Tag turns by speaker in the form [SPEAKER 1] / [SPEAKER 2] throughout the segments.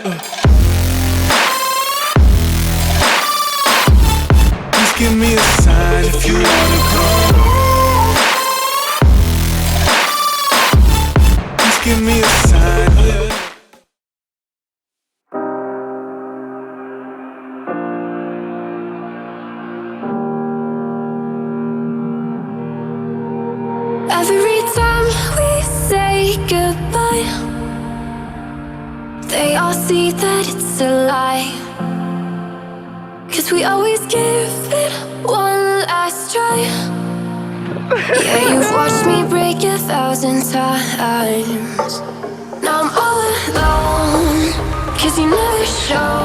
[SPEAKER 1] Just give me a sign if you wanna come. Just give me a sign.
[SPEAKER 2] Every time we say goodbye, they all see that it's a lie. 'Cause we always give it one last try. Yeah, you've watched me break 1,000 times. Now I'm all alone, 'cause you never show.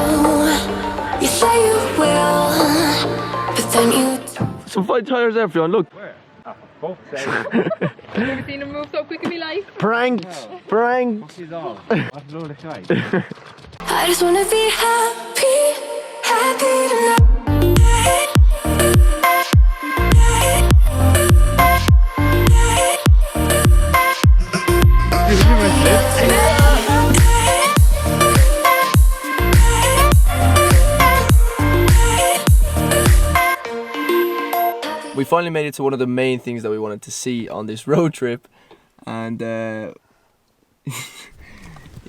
[SPEAKER 2] You say you will, but then you don't.
[SPEAKER 3] Some fine tires there, Fionn, look.
[SPEAKER 4] Where? Oh, for fuck's sake.
[SPEAKER 5] I've never seen him move so quick in my life.
[SPEAKER 3] Pranked! Pranked!
[SPEAKER 4] Fuck is all. What a load of shite.
[SPEAKER 2] I just wanna be happy, happy tonight.
[SPEAKER 3] We finally made it to one of the main things that we wanted to see on this road trip, and you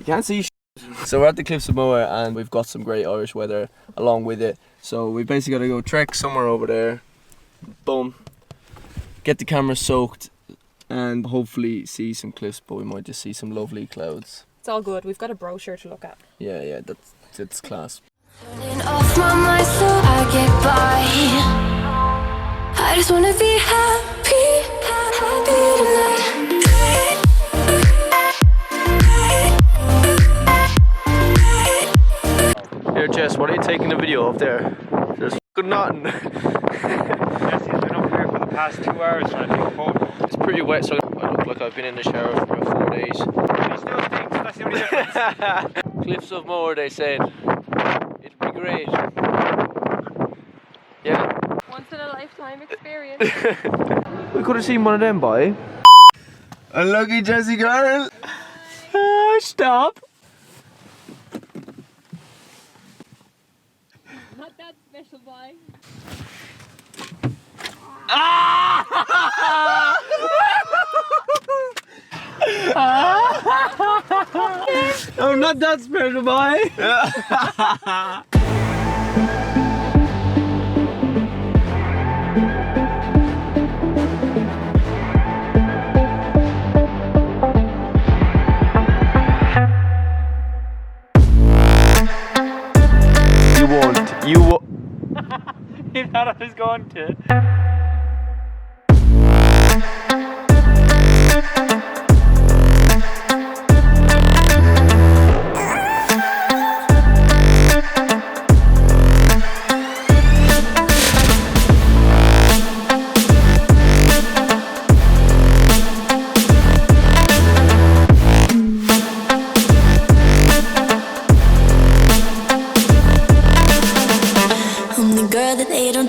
[SPEAKER 3] can't see so we're at the Cliffs of Moher and we've got some great Irish weather along with it, so we basically got to go trek somewhere over there, boom, get the camera soaked and hopefully see some cliffs, but we might just see some lovely clouds.
[SPEAKER 5] It's all good. We've got a brochure to look at.
[SPEAKER 3] Yeah, that's class.
[SPEAKER 2] Turning off my mind so I get by. I just wanna be happy, happy tonight.
[SPEAKER 3] Here, Jess, what are you taking a video of there? There's good nothing.
[SPEAKER 4] Jesse's been up here for the past 2 hours trying to take a photo.
[SPEAKER 3] It's pretty wet, so I look like I've been in the shower for about 4 days.
[SPEAKER 4] He still thinks that's the only difference.
[SPEAKER 3] Cliffs of Moher, they said. It'll be great. Yeah.
[SPEAKER 5] Once in a lifetime experience.
[SPEAKER 3] We could have seen one of them, boy. Unlucky Jessie girl. Stop.
[SPEAKER 5] Not that special, boy.
[SPEAKER 3] I'm not that special, boy. You won't.
[SPEAKER 4] He thought I was going to.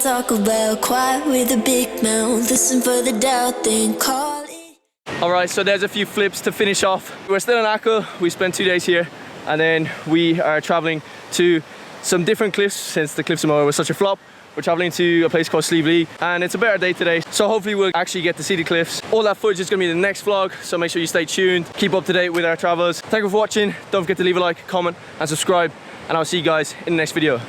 [SPEAKER 2] Talk about quiet with a big mouth. Listen for the doubt, then call it.
[SPEAKER 3] Alright, so there's a few flips to finish off. We're still in Achill. We spent 2 days here, and then we are traveling to some different cliffs since the Cliffs of Moher was such a flop. We're traveling to a place called Slieve, and it's a better day today, so hopefully we'll actually get to see the cliffs. All that footage is going to be in the next vlog, so make sure you stay tuned, keep up to date with our travels. Thank you for watching. Don't forget to leave a like, comment and subscribe, and I'll see you guys in the next video.